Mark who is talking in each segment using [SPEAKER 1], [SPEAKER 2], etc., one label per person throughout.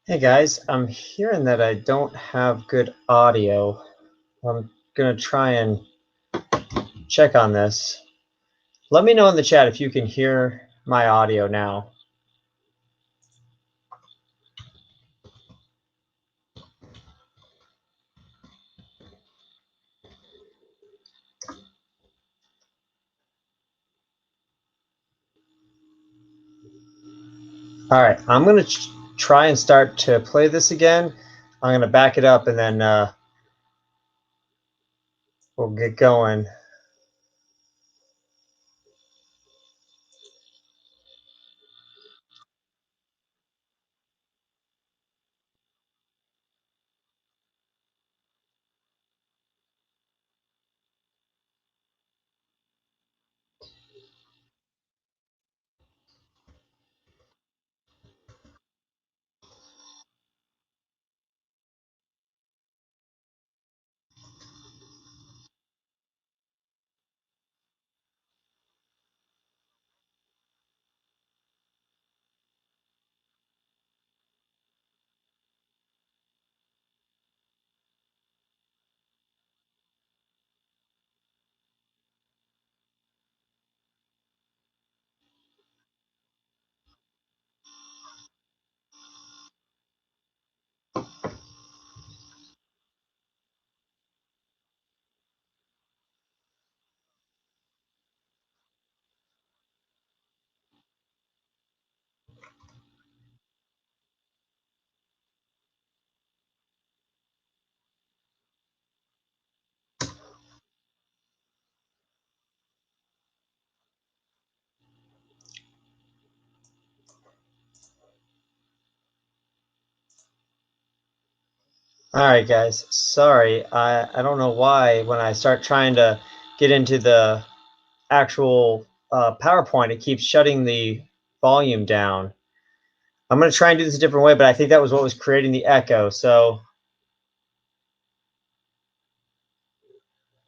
[SPEAKER 1] Hey guys, I'm hearing that I don't have good audio. I'm gonna try and check on this. Let me know in the chat if you can hear my audio now. All right, I'm gonna try and start to play this again. I'm gonna back it up and then we'll get going. All right, guys. Sorry, I don't know why when I start trying to get into the actual PowerPoint, it keeps shutting the volume down. I'm gonna try and do this a different way, but I think that was what was creating the echo. So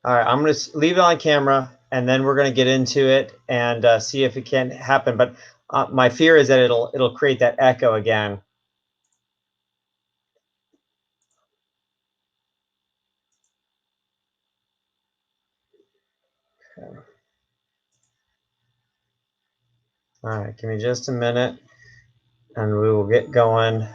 [SPEAKER 1] all right, I'm going to leave it on camera, and then we're going to get into it and see if it can happen. But my fear is that it'll create that echo again. Okay. All right, give me just a minute, and we will get going.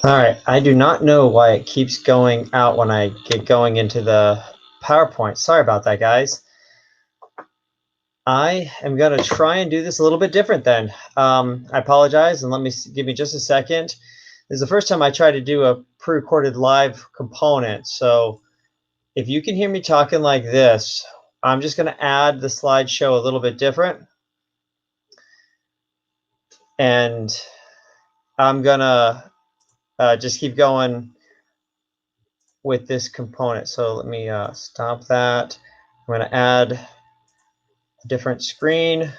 [SPEAKER 1] All right, I do not know why it keeps going out when I get going into the PowerPoint. Sorry about that, guys. I am going to try and do this a little bit different then. I apologize, and give me just a second. This is the first time I try to do a pre-recorded live component, so if you can hear me talking like this, I'm just going to add the slideshow a little bit different. And I'm going to just keep going with this component. So let me stop that. I'm going to add a different screen.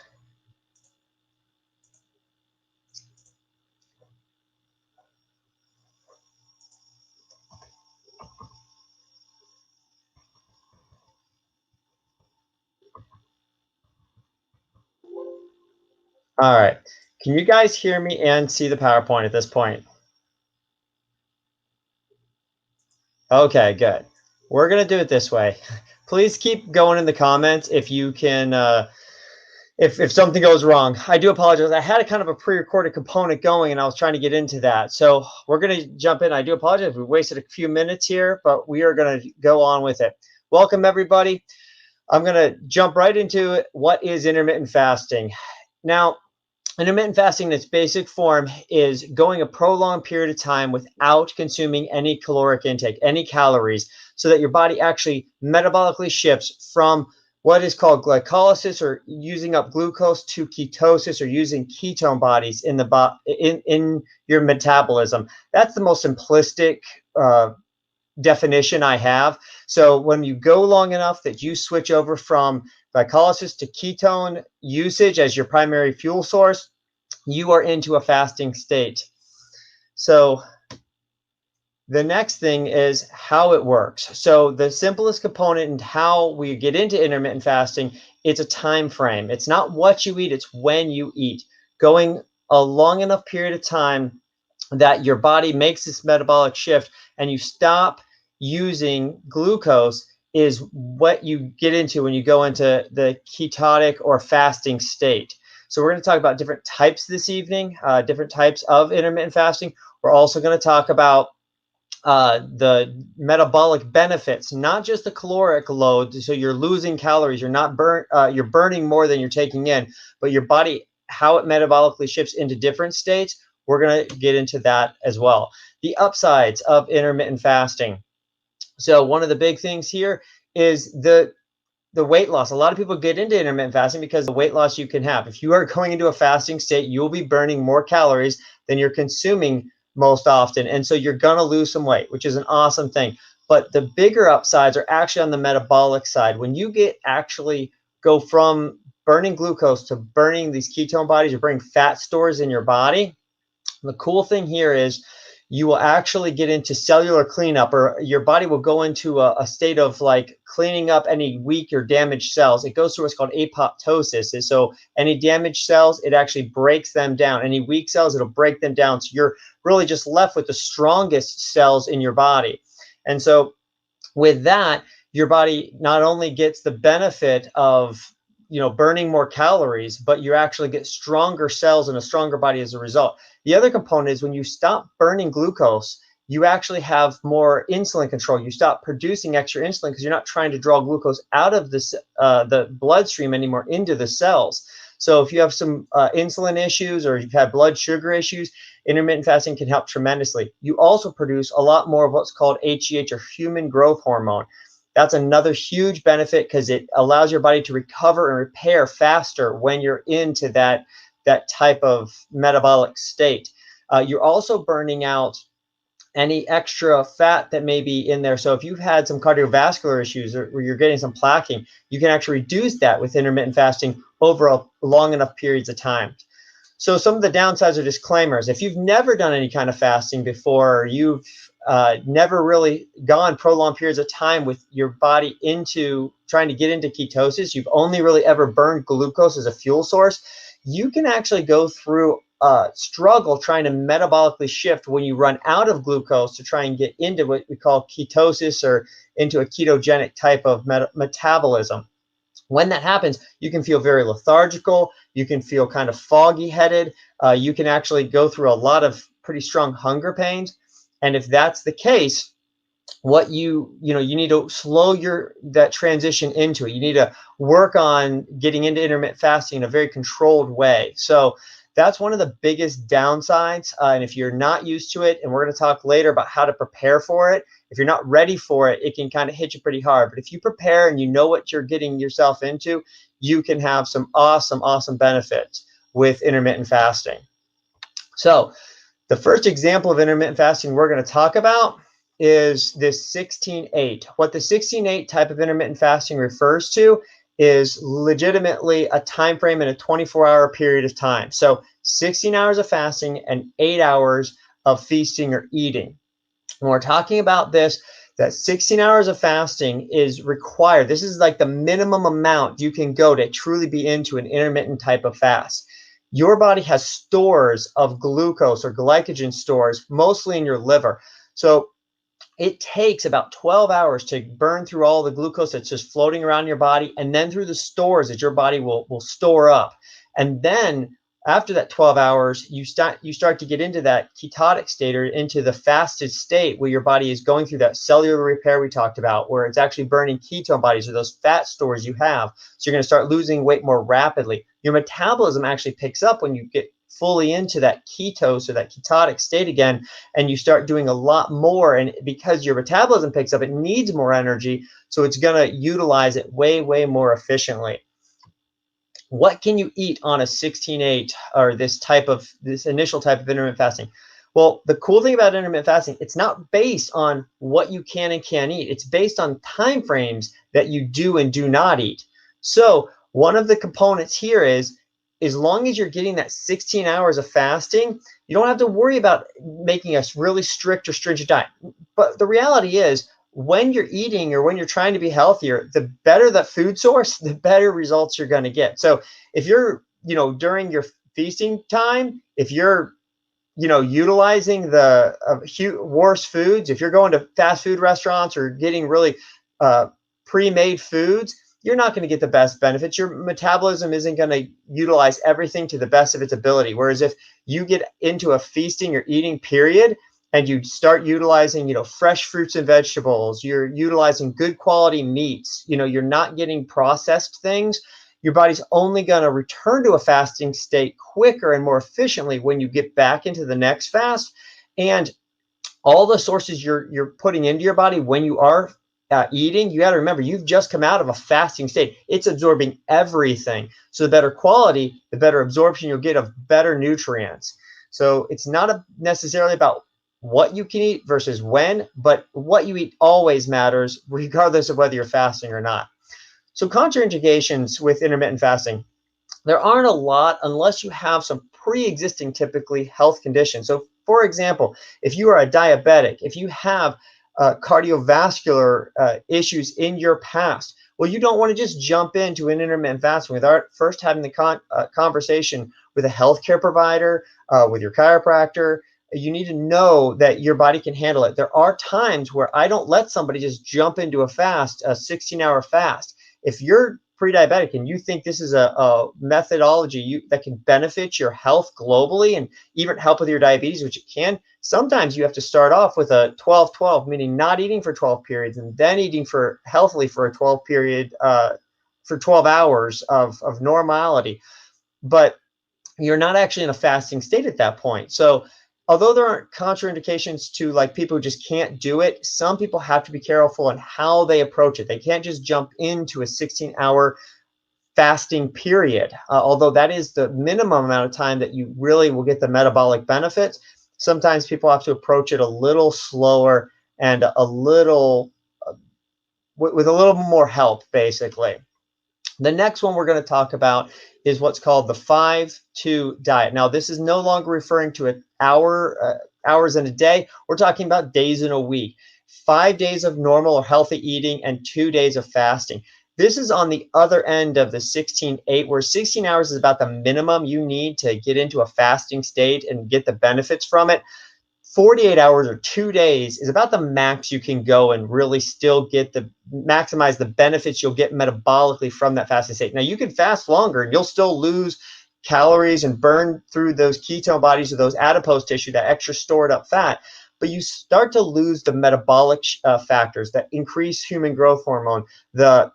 [SPEAKER 1] All right. Can you guys hear me and see the PowerPoint at this point? Okay, good. We're going to do it this way. Please keep going in the comments if you can, if something goes wrong. I do apologize. I had a kind of a pre-recorded component going and I was trying to get into that. So we're going to jump in. I do apologize. We wasted a few minutes here, but we are going to go on with it. Welcome, everybody. I'm going to jump right into what is intermittent fasting. Now, intermittent fasting in its basic form is going a prolonged period of time without consuming any caloric intake, any calories, so that your body actually metabolically shifts from what is called glycolysis, or using up glucose, to ketosis, or using ketone bodies in the in your metabolism. That's the most simplistic definition I have. So when you go long enough that you switch over from glycolysis to ketone usage as your primary fuel source, you are into a fasting state. So the next thing is how it works. So the simplest component in how we get into intermittent fasting, it's a time frame. It's not what you eat, it's when you eat. Going a long enough period of time that your body makes this metabolic shift and you stop using glucose is what you get into when you go into the ketotic or fasting state. So we're going to talk about different types this evening, different types of intermittent fasting. We're also going to talk about the metabolic benefits, not just the caloric load. So you're losing calories, you're burning more than you're taking in, but your body, how it metabolically shifts into different states. We're going to get into that as well. The upsides of intermittent fasting. So one of the big things here is the weight loss. A lot of people get into intermittent fasting because the weight loss you can have. If you are going into a fasting state, you will be burning more calories than you're consuming most often. And so you're going to lose some weight, which is an awesome thing. But the bigger upsides are actually on the metabolic side. When you go from burning glucose to burning these ketone bodies, you're burning fat stores in your body. The cool thing here is you will actually get into cellular cleanup, or your body will go into a state of like cleaning up any weak or damaged cells. It goes through what's called apoptosis. And so any damaged cells, it actually breaks them down. Any weak cells, it'll break them down. So you're really just left with the strongest cells in your body. And so with that, your body not only gets the benefit of burning more calories, but you actually get stronger cells and a stronger body as a result. The other component is when you stop burning glucose, you actually have more insulin control. You stop producing extra insulin because you're not trying to draw glucose out of the bloodstream anymore into the cells. So if you have some insulin issues, or you've had blood sugar issues, intermittent fasting can help tremendously. You also produce a lot more of what's called HGH, or human growth hormone. That's another huge benefit because it allows your body to recover and repair faster when you're into that type of metabolic state. You're also burning out any extra fat that may be in there. So if you've had some cardiovascular issues, or you're getting some plaquing, you can actually reduce that with intermittent fasting over long enough periods of time. So some of the downsides are disclaimers. If you've never done any kind of fasting before, or you've never really gone prolonged periods of time with your body into trying to get into ketosis, you've only really ever burned glucose as a fuel source, you can actually go through struggle trying to metabolically shift when you run out of glucose to try and get into what we call ketosis, or into a ketogenic type of metabolism. When that happens, you can feel very lethargical. You can feel kind of foggy headed. You can actually go through a lot of pretty strong hunger pains. And if that's the case, what you need to slow that transition into it. You need to work on getting into intermittent fasting in a very controlled way. So that's one of the biggest downsides. And if you're not used to it, and we're going to talk later about how to prepare for it, if you're not ready for it, it can kind of hit you pretty hard. But if you prepare and you know what you're getting yourself into, you can have some awesome benefits with intermittent fasting. So the first example of intermittent fasting we're going to talk about is this 16-8. What the 16-8 type of intermittent fasting refers to is legitimately a time frame in a 24-hour period of time. So 16 hours of fasting and 8 hours of feasting or eating. When we're talking about this, that 16 hours of fasting is required. This is like the minimum amount you can go to truly be into an intermittent type of fast. Your body has stores of glucose or glycogen stores, mostly in your liver. So it takes about 12 hours to burn through all the glucose that's just floating around your body, and then through the stores that your body will store up. And then after that 12 hours, you start to get into that ketotic state, or into the fasted state, where your body is going through that cellular repair we talked about, where it's actually burning ketone bodies, or those fat stores you have. So you're going to start losing weight more rapidly. Your metabolism actually picks up when you get fully into that ketose or that ketotic state again, and you start doing a lot more. And because your metabolism picks up, it needs more energy, so it's going to utilize it way, way more efficiently. What can you eat on a 16-8, or this initial type of intermittent fasting? Well, the cool thing about intermittent fasting, it's not based on what you can and can't eat. It's based on time frames that you do and do not eat. So one of the components here is, as long as you're getting that 16 hours of fasting, you don't have to worry about making a really strict or stringent diet. But the reality is, when you're eating or when you're trying to be healthier, the better the food source, the better results you're going to get. So if you're, during your feasting time, if you're, utilizing the worse foods, if you're going to fast food restaurants or getting really pre-made foods, you're not going to get the best benefits. Your metabolism isn't going to utilize everything to the best of its ability. Whereas if you get into a feasting or eating period, and you start utilizing, fresh fruits and vegetables, you're utilizing good quality meats, you're not getting processed things, your body's only going to return to a fasting state quicker and more efficiently when you get back into the next fast. And all the sources you're putting into your body when you are eating, you got to remember, you've just come out of a fasting state. It's absorbing everything. So the better quality, the better absorption you'll get of better nutrients. So it's not necessarily about what you can eat versus when, but what you eat always matters, regardless of whether you're fasting or not. So contraindications with intermittent fasting, there aren't a lot unless you have some pre-existing, typically, health conditions. So for example, if you are a diabetic, if you have cardiovascular issues in your past, well, you don't want to just jump into an intermittent fasting without first having the conversation with a healthcare provider, with your chiropractor. You need to know that your body can handle it. There are times where I don't let somebody just jump into a 16-hour fast. If you're pre-diabetic and you think this is a methodology that can benefit your health globally and even help with your diabetes, which it can, sometimes you have to start off with a 12-12, meaning not eating for 12 periods and then eating healthily for a 12 period, for 12 hours of normality. But you're not actually in a fasting state at that point. So although there aren't contraindications to like people who just can't do it, some people have to be careful on how they approach it. They can't just jump into a 16-hour fasting period. Although that is the minimum amount of time that you really will get the metabolic benefits, sometimes people have to approach it a little slower and a little with a little more help, basically. The next one we're going to talk about is what's called the 5-2 diet. Now, this is no longer referring to an hours in a day. We're talking about days in a week. 5 days of normal or healthy eating and 2 days of fasting. This is on the other end of the 16-8, where 16 hours is about the minimum you need to get into a fasting state and get the benefits from it. 48 hours or 2 days is about the max you can go and really still get maximize the benefits you'll get metabolically from that fasting state. Now, you can fast longer and you'll still lose calories and burn through those ketone bodies or those adipose tissue, that extra stored up fat, but you start to lose the metabolic factors that increase human growth hormone, the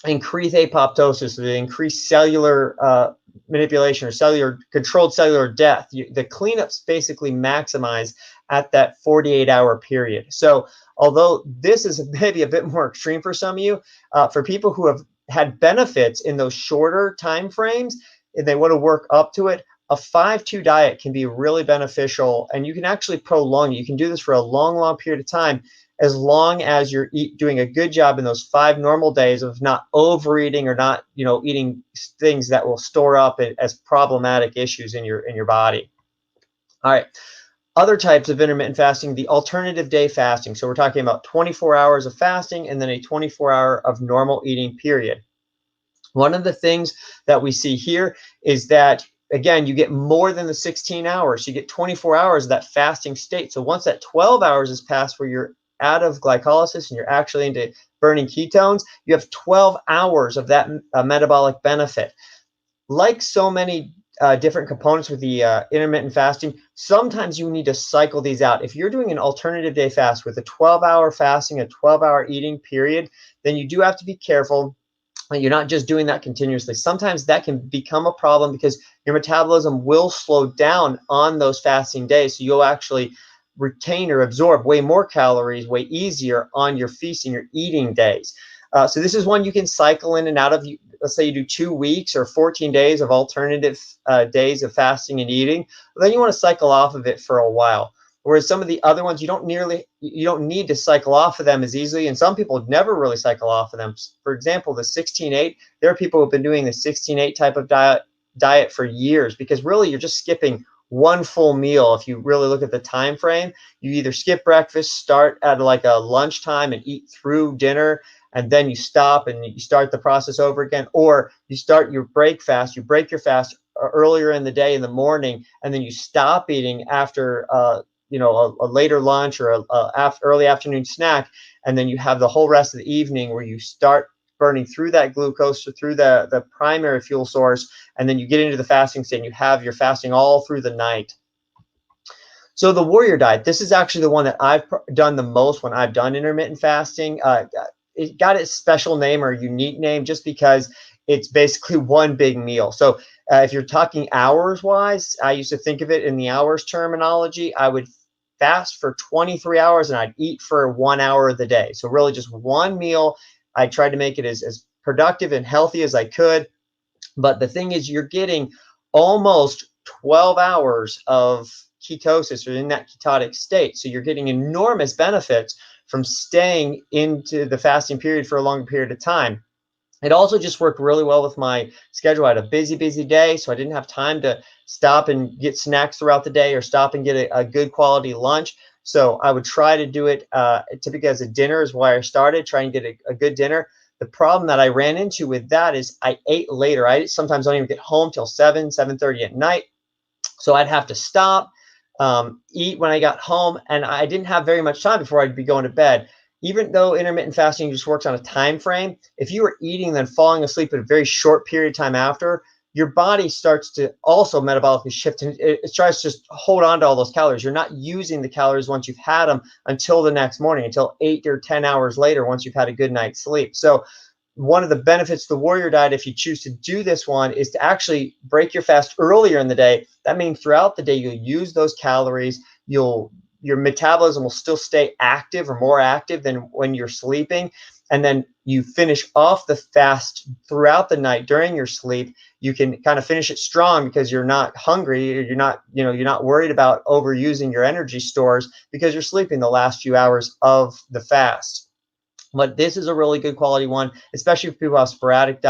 [SPEAKER 1] increased apoptosis, the increased cellular manipulation or controlled cellular death. The cleanups basically maximize at that 48-hour period. So although this is maybe a bit more extreme for some of you, for people who have had benefits in those shorter time frames, and they want to work up to it, a 5-2 diet can be really beneficial, and you can actually prolong it. You can do this for a long, long period of time. as long as you're doing a good job in those 5 normal days of not overeating or not, eating things that will store up as problematic issues in your body. All right. Other types of intermittent fasting, the alternative day fasting. So we're talking about 24 hours of fasting and then a 24-hour of normal eating period. One of the things that we see here is that, again, you get more than the 16 hours. You get 24 hours of that fasting state. So once that 12 hours is passed where you're out of glycolysis and you're actually into burning ketones, you have 12 hours of that metabolic benefit. Like so many different components with the intermittent fasting, sometimes you need to cycle these out. If you're doing an alternative day fast with a 12-hour fasting, a 12-hour eating period, then you do have to be careful. You're not just doing that continuously. Sometimes that can become a problem because your metabolism will slow down on those fasting days. So you'll actually retain or absorb way more calories way easier on your feasting, your eating days. So this is one you can cycle in and out of. Let's say you do 2 weeks or 14 days of alternative days of fasting and eating. Then you want to cycle off of it for a while. Whereas some of the other ones, you don't need to cycle off of them as easily. And some people never really cycle off of them. For example, the 16-8, there are people who have been doing the 16-8 type of diet for years, because really you're just skipping one full meal. If you really look at the time frame, you either skip breakfast, start at like a lunchtime and eat through dinner, and then you stop and you start the process over again, or you start your break your fast earlier in the day in the morning, and then you stop eating after a later lunch or a early afternoon snack, and then you have the whole rest of the evening where you start burning through that glucose or through the primary fuel source, and then you get into the fasting state and you have your fasting all through the night. So the warrior diet, this is actually the one that I've done the most when I've done intermittent fasting. It got its special name or unique name just because it's basically one big meal. So if you're talking hours wise, I used to think of it in the hours terminology. I would fast for 23 hours and I'd eat for 1 hour of the day. So really just one meal. I tried to make it as productive and healthy as I could. But the thing is, you're getting almost 12 hours of ketosis or in that ketotic state. So you're getting enormous benefits from staying into the fasting period for a longer period of time. It also just worked really well with my schedule. I had a busy day, so I didn't have time to stop and get snacks throughout the day or stop and get a good quality lunch. So I would try to do it typically as a dinner is why I started, trying to get a good dinner. The problem that I ran into with that is I ate later. I sometimes don't even get home till 7:30 at night. So I'd have to stop, eat when I got home, and I didn't have very much time before I'd be going to bed. Even though intermittent fasting just works on a time frame, if you were eating and then falling asleep at a very short period of time after, your body starts to also metabolically shift, and it tries to just hold on to all those calories. You're not using the calories once you've had them until the next morning, until 8 or 10 hours later, once you've had a good night's sleep. So one of the benefits of the warrior diet, if you choose to do this one, is to actually break your fast earlier in the day. That means throughout the day, you'll use those calories. Your metabolism will still stay active or more active than when you're sleeping. And then you finish off the fast throughout the night during your sleep. You can kind of finish it strong because you're not hungry, or you're not worried about overusing your energy stores because you're sleeping the last few hours of the fast. But this is a really good quality one, especially if people have sporadic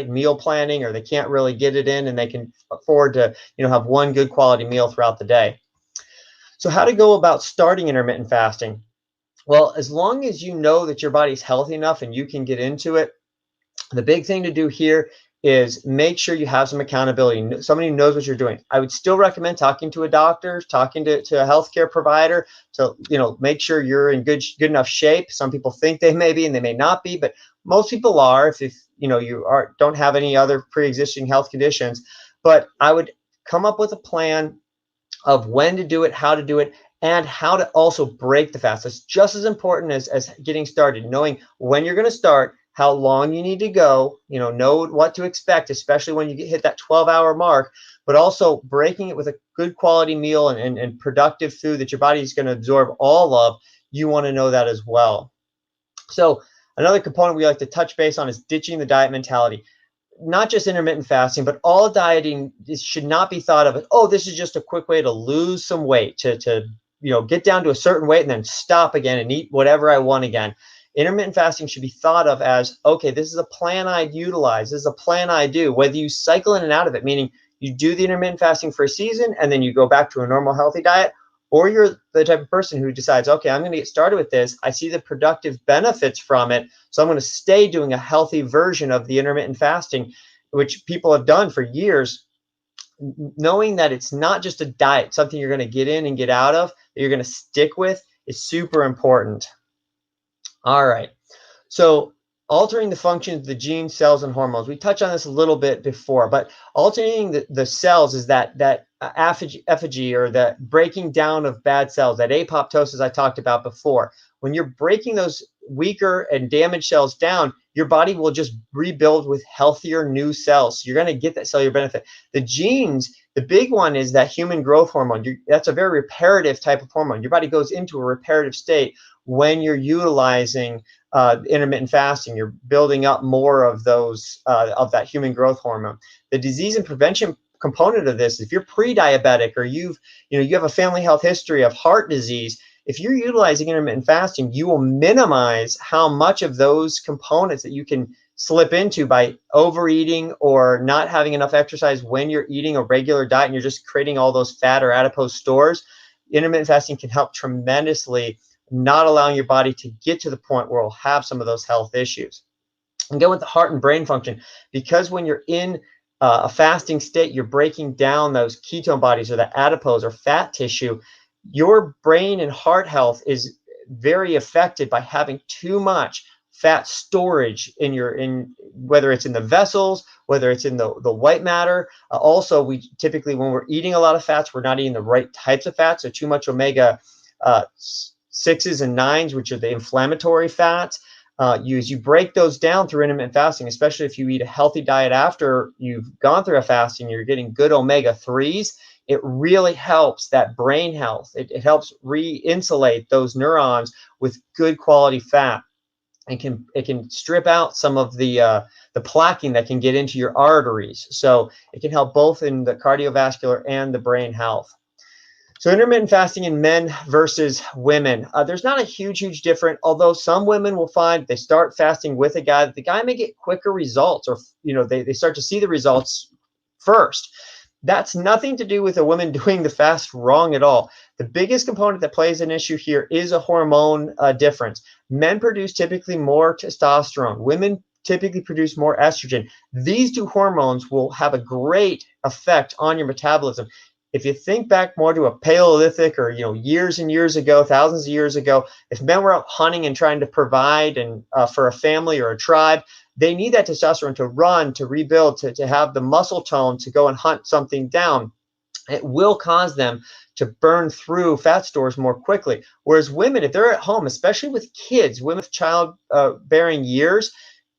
[SPEAKER 1] meal planning, or they can't really get it in and they can afford to, have one good quality meal throughout the day. So how to go about starting intermittent fasting? Well, as long as you know that your body's healthy enough and you can get into it, the big thing to do here is make sure you have some accountability, somebody who knows what you're doing. I would still recommend talking to a doctor, talking to a healthcare provider to, make sure you're in good enough shape. Some people think they may be and they may not be, but most people are if you don't have any other pre-existing health conditions. But I would come up with a plan of when to do it, how to do it, and how to also break the fast. It's just as important as getting started, knowing when you're going to start, how long you need to go, know what to expect, especially when you hit that 12-hour mark, but also breaking it with a good quality meal and productive food that your body is going to absorb all of. You want to know that as well. So another component we like to touch base on is ditching the diet mentality. Not just intermittent fasting, but all dieting should not be thought of as, oh, this is just a quick way to lose some weight, to get down to a certain weight and then stop again and eat whatever I want again. Intermittent fasting should be thought of as, okay, this is a plan I'd utilize. This is a plan I do, whether you cycle in and out of it, meaning you do the intermittent fasting for a season and then you go back to a normal healthy diet, or you're the type of person who decides, okay, I'm going to get started with this. I see the productive benefits from it, so I'm going to stay doing a healthy version of the intermittent fasting, which people have done for years, knowing that it's not just a diet, something you're going to get in and get out of, that you're going to stick with, is super important. All right. So altering the functions of the genes, cells, and hormones. We touched on this a little bit before, but altering the cells is that effigy, or the breaking down of bad cells, that apoptosis I talked about before. When you're breaking those weaker and damaged cells down, your body will just rebuild with healthier new cells. So you're going to get that cellular benefit. The genes, the big one is that human growth hormone. That's a very reparative type of hormone. Your body goes into a reparative state when you're utilizing intermittent fasting. You're building up more of those of that human growth hormone. The disease and prevention component of this, if you're pre-diabetic or you have a family health history of heart disease, if you're utilizing intermittent fasting, you will minimize how much of those components that you can slip into by overeating or not having enough exercise when you're eating a regular diet and you're just creating all those fat or adipose stores. Intermittent fasting can help tremendously, not allowing your body to get to the point where it'll have some of those health issues. And go with the heart and brain function, because when you're in a fasting state, you're breaking down those ketone bodies or the adipose or fat tissue. Your brain and heart health is very affected by having too much fat storage in whether it's in the vessels, whether it's in the white matter. Also, we typically, when we're eating a lot of fats, we're not eating the right types of fats. So too much omega 6s and 9s, which are the inflammatory fats. You break those down through intermittent fasting, especially if you eat a healthy diet after you've gone through a fasting, you're getting good omega 3s. It really helps that brain health. It helps re-insulate those neurons with good quality fat. It can strip out some of the plaquing that can get into your arteries. So it can help both in the cardiovascular and the brain health. So intermittent fasting in men versus women, there's not a huge difference, although some women will find they start fasting with a guy, that the guy may get quicker results, or they start to see the results first. That's nothing to do with a woman doing the fast wrong at all. The biggest component that plays an issue here is a hormone difference. Men produce typically more testosterone. Women typically produce more estrogen. These two hormones will have a great effect on your metabolism. If you think back more to a Paleolithic or years and years ago, thousands of years ago, if men were out hunting and trying to provide and for a family or a tribe, they need that testosterone to run, to rebuild, to have the muscle tone to go and hunt something down. It will cause them to burn through fat stores more quickly. Whereas women, if they're at home, especially with kids, women with childbearing years,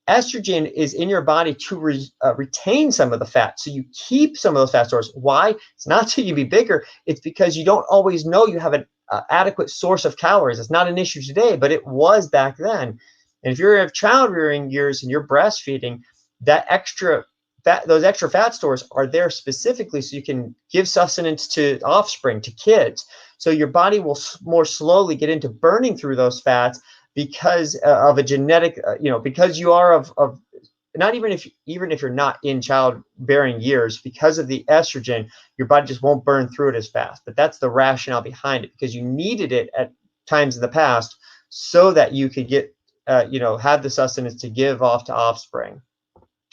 [SPEAKER 1] estrogen is in your body to retain some of the fat. So you keep some of those fat stores. Why? It's not so you be bigger. It's because you don't always know you have an adequate source of calories. It's not an issue today, but it was back then. And if you're of childbearing years and you're breastfeeding, that extra fat, those extra fat stores are there specifically so you can give sustenance to offspring, to kids. So your body will more slowly get into burning through those fats because of a genetic, because you are of not even if you're not in childbearing years, because of the estrogen, your body just won't burn through it as fast. But that's the rationale behind it, because you needed it at times in the past so that you could get have the sustenance to give off to offspring.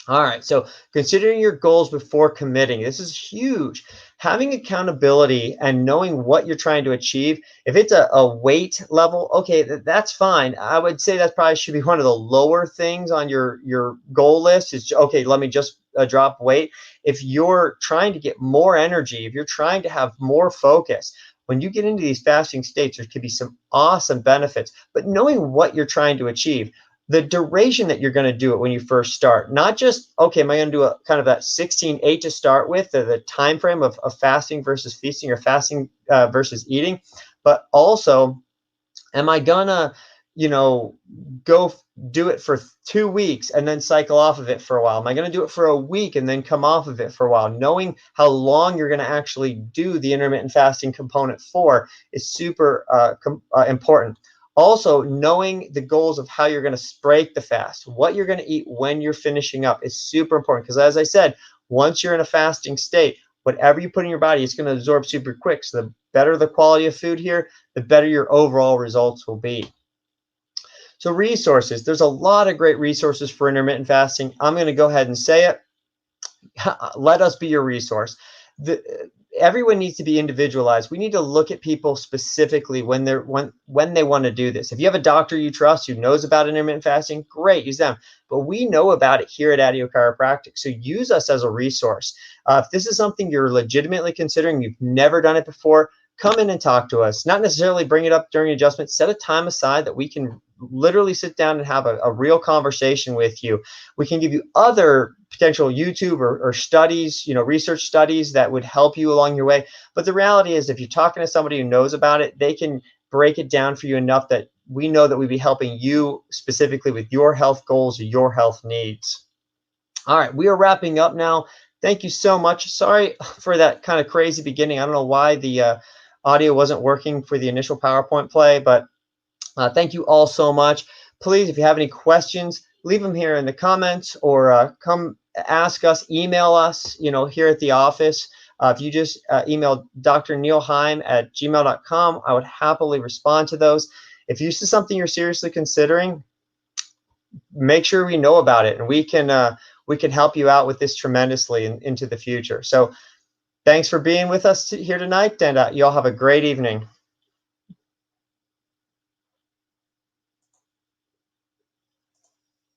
[SPEAKER 1] All right, so considering your goals before committing, this is huge. Having accountability and knowing what you're trying to achieve. If it's a weight level, okay, that's fine. I would say that probably should be one of the lower things on your goal list is, okay, let me just drop weight. If you're trying to get more energy, if you're trying to have more focus, when you get into these fasting states, there could be some awesome benefits. But knowing what you're trying to achieve, the duration that you're going to do it when you first start, not just, okay, am I going to do a kind of that 16-8 to start with, the time frame of fasting versus feasting, or fasting versus eating, but also, am I going to you know, do it for 2 weeks and then cycle off of it for a while? Am I going to do it for a week and then come off of it for a while? Knowing how long you're going to actually do the intermittent fasting component for is super important. Also, knowing the goals of how you're going to break the fast, what you're going to eat when you're finishing up is super important, because as I said, once you're in a fasting state, whatever you put in your body, it's going to absorb super quick. So the better the quality of food here, the better your overall results will be. So resources, there's a lot of great resources for intermittent fasting. I'm going to go ahead and say it. Let us be your resource. Everyone needs to be individualized. We need to look at people specifically when they want to do this. If you have a doctor you trust who knows about intermittent fasting, great, use them. But we know about it here at Addio Chiropractic, so use us as a resource. If this is something you're legitimately considering, you've never done it before, come in and talk to us. Not necessarily bring it up during adjustment. Set a time aside that we can literally sit down and have a real conversation with you. We can give you other potential YouTube or studies, research studies that would help you along your way. But the reality is, if you're talking to somebody who knows about it, they can break it down for you enough that we know that we'd be helping you specifically with your health goals or your health needs. All right, we are wrapping up now. Thank you so much. Sorry for that kind of crazy beginning. I don't know why the audio wasn't working for the initial PowerPoint play, but thank you all so much. Please, if you have any questions, leave them here in the comments, or come ask us, email us, here at the office. If you just email drneilheim@gmail.com, I would happily respond to those. If this is something you're seriously considering, make sure we know about it, and we can help you out with this tremendously into the future. So thanks for being with us here tonight, and you all have a great evening.